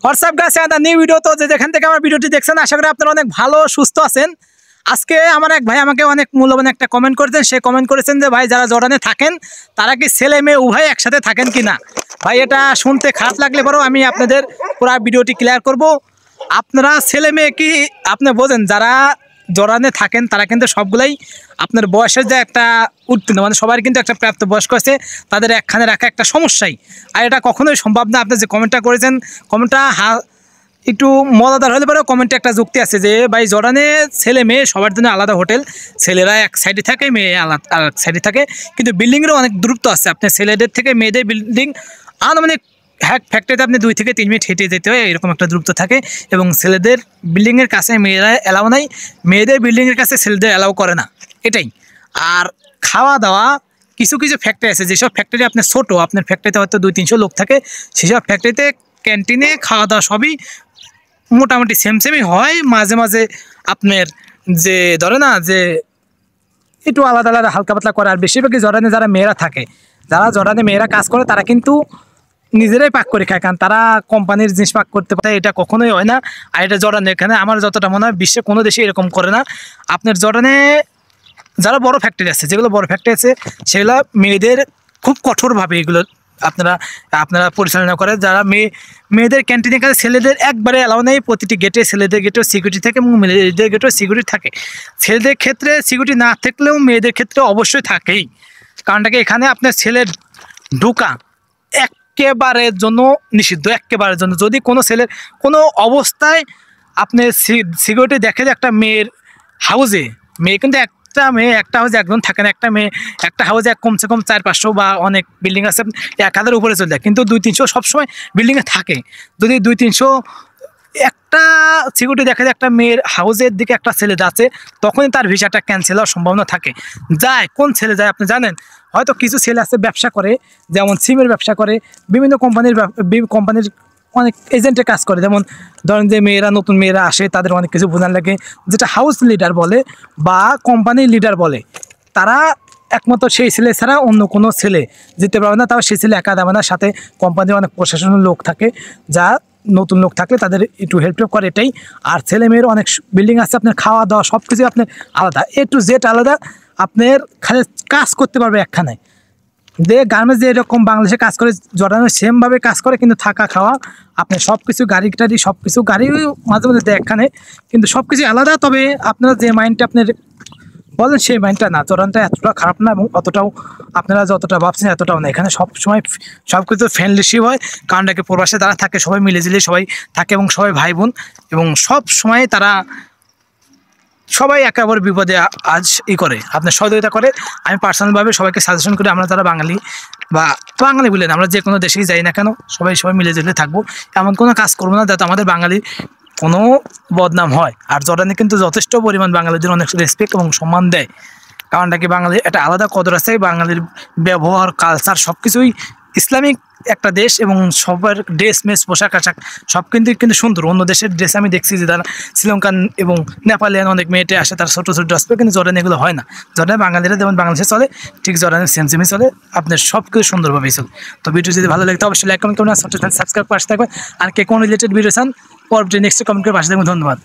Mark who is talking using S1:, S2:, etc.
S1: WhatsApp guys, এটা new video. তো যেখান থেকে আমার ভিডিওটি দেখছেন আশা করি আপনারা অনেক ভালো সুস্থ আছেন। আজকে আমার এক ভাই আমাকে অনেক মূল্যবান একটা কমেন্ট করেছেন। সে কমেন্ট করেছেন যে ভাই যারা জর্ডানে থাকেন তারা কি ছেলে মেয়ে উভয় একসাথে থাকেন কিনা। ভাই এটা শুনতে খারাপ লাগলে পরেও আমি আপনাদের পুরো ভিডিওটি ক্লিয়ার করব। আপনারা ছেলে মেয়ে কি আপনি বোঝেন, যারা জর্ডানে থাকেন তারা কিন্তু সবগুলাই আপনার বয়সের যে একটা উত্তীর্ণ, মানে সবার কিন্তু একটা প্রাপ্ত বয়স্ক আছে, তাদের একখানে রাখা একটা সমস্যাই। আর এটা কখনোই সম্ভব না। আপনি যে কমেন্টটা করেছেন, কমেন্টটা একটু মজাদার হলে পরেও কমেন্টে একটা যুক্তি আছে যে ভাই জর্ডানে ছেলে মেয়ে সবার জন্য আলাদা হোটেল, ছেলেরা এক সাইডে থাকে, মেয়ে আলাদা আরেক সাইডে থাকে, কিন্তু বিল্ডিংয়েরও অনেক দূরত্ব আছে। আপনি ছেলেদের থেকে মেয়েদের বিল্ডিং আনুমানিক ফ্যাক্টরিতে আপনি 2 থেকে 3 মিনিট হেঁটে যেতে হয়, এরকম একটা দূরত্ব থাকে। এবং ছেলেদের বিল্ডিংয়ের কাছে মেয়েরা এলাও নাই, মেয়েদের বিল্ডিংয়ের কাছে ছেলেদের এলাও করে না, এটাই। আর খাওয়া দাওয়া কিছু কিছু ফ্যাক্টরি আছে, যেসব ফ্যাক্টরি আপনার ছোটো, আপনার ফ্যাক্টরিতে হয়তো 200-300 লোক থাকে, সেসব ফ্যাক্টরিতে ক্যান্টিনে খাওয়া দাওয়া সবই মোটামুটি সেমই হয়। মাঝে মাঝে আপনার যে ধরে না যে একটু আলাদা আলাদা হালকা পাতলা করে। আর বেশিরভাগই জর্ডানে যারা মেয়েরা থাকে, যারা জর্ডানে মেয়েরা কাজ করে, তারা কিন্তু নিজেরাই পাক করে খায়, কারণ তারা কোম্পানির জিনিস পাক করতে পারে, এটা কখনোই হয় না। আর এটা জর্ডানে, এখানে আমার যতটা মনে হয় বিশ্বে কোনো দেশে এরকম করে না। আপনার জর্ডানে যারা বড় ফ্যাক্টরি আছে, যেগুলো বড় ফ্যাক্টরি আছে, সেগুলো মেয়েদের খুব কঠোরভাবে এগুলো আপনারা পরিচালনা করে। যারা মেয়েদের ক্যান্টিনের কাছে ছেলেদের একবারে অ্যালাউ নেই। প্রতিটি গেটে, ছেলেদের গেটেও সিকিউরিটি থাকে এবং মেয়েদের গেটেও সিকিউরিটি থাকে। ছেলেদের ক্ষেত্রে সিকিউরিটি না থাকলেও মেয়েদের ক্ষেত্রে অবশ্যই থাকেই। কারণটাকে এখানে আপনার ছেলের ঢোকা একেবারের জন্য নিষিদ্ধ, একেবারের জন্য। যদি কোনো ছেলের কোনো অবস্থায় আপনি সিকিউরিটি দেখে যে একটা মেয়ের হাউসে, মেয়ে কিন্তু একটা মেয়ে একটা হাউসে একজন থাকে না, একটা হাউসে কমসে কম 400-500 বা অনেক বিল্ডিং আছে 1000 উপরে চলে যায়, কিন্তু 200-300 সবসময় বিল্ডিংয়ে থাকে। যদি 200-300 একটা সিকিউরিটি দেখা যায় একটা মেয়ের হাউসের দিকে একটা ছেলে যাচ্ছে, তখনই তার ভিসাটা ক্যান্সেল হওয়ার সম্ভাবনা থাকে। যায় কোন ছেলে যায় আপনি জানেন? হয়তো কিছু ছেলে আছে ব্যবসা করে, যেমন সিমের ব্যবসা করে, বিভিন্ন কোম্পানির অনেক এজেন্টে কাজ করে। যেমন ধরেন যে নতুন মেয়েরা আসে, তাদের অনেক কিছু বোঝার লাগে, যেটা হাউস লিডার বলে বা কোম্পানির লিডার বলে। তারা একমাত্র সেই ছেলে ছাড়া অন্য কোনো ছেলে যেতে পারবে না। তাও সেই ছেলে একা যাবে না, সাথে কোম্পানির অনেক প্রশাসনের লোক থাকে, যা নতুন লোক থাকলে তাদের একটু হেল্প করে, এটাই। আর ছেলে মেয়ের অনেক বিল্ডিং আছে, আপনার খাওয়া দাওয়া সব কিছু আপনার আলাদা, A to Z আলাদা। আপনার খালি কাজ করতে পারবে একখানে। যে গার্মেন্টস যে এরকম বাংলাদেশে কাজ করে, জর্ডানে সেমভাবে কাজ করে, কিন্তু থাকা খাওয়া আপনার সব কিছু, গাড়ি সব কিছু, গাড়ি মাঝে মাঝে দেয় একখানে, কিন্তু সব কিছু আলাদা। তবে আপনারা যে মাইন্ডটা আপনার বলেন সেই মাইন্ডটা না, জর্ডানটা এতটা খারাপ না, এবং অতটাও আপনারা যতটা ভাবছেন এতটাও না। এখানে সব সময় সব কিছু ফ্রেন্ডলিশিপ হয়, কারণ নাকি প্রবাসে তারা থাকে, সবাই মিলেঝিলে সবাই থাকে এবং সবাই ভাই বোন, এবং সব সময় তারা সবাই একেবারে বিপদে করে, আপনার সহযোগিতা করে। আমি পার্সোনালভাবে সবাইকে সাজেশন করি, আমরা যারা বাঙালি বা বাঙালি বলেন, আমরা যে কোনো দেশেই যাই না কেন, সবাই মিলেঝিলে থাকবো, এমন কোনো কাজ করবো না যাতে আমাদের বাঙালি কোনো বদনাম হয়। আর জর্ডানে কিন্তু যথেষ্ট পরিমাণ বাঙালিদের অনেক রেসপেক্ট এবং সম্মান দেয়, কারণটা কি বাঙালির একটা আলাদা কদর আছে। বাঙালির ব্যবহার, কালচার সব কিছুই ইসলামিক একটা দেশ, এবং সবার ড্রেস পোশাক আশাক সব কিন্তু সুন্দর। অন্য দেশের ড্রেস আমি দেখছি যে তারা শ্রীলঙ্কান এবং নেপালিয়ান অনেক মেয়েটে আসে, তার ছোটো ছোটো ড্রেস পরে, কিন্তু জর্ডানে এগুলো হয় না। জর্ডানে বাঙালিরা যেমন বাংলাদেশে চলে, ঠিক জর্ডানে সেমই চলে, আপনার সব কিছু সুন্দরভাবেই চলে। তো ভিডিও যদি ভালো লাগে তো অবশ্যই লাইক কমেন্ট করুন, সাবস্ক্রাইব পাশে থাকবেন। আর কে কোন রিলেটেড ভিডিও চান পরবর্তী নেক্সট কমেন্ট করে পাশে থাকবেন। ধন্যবাদ।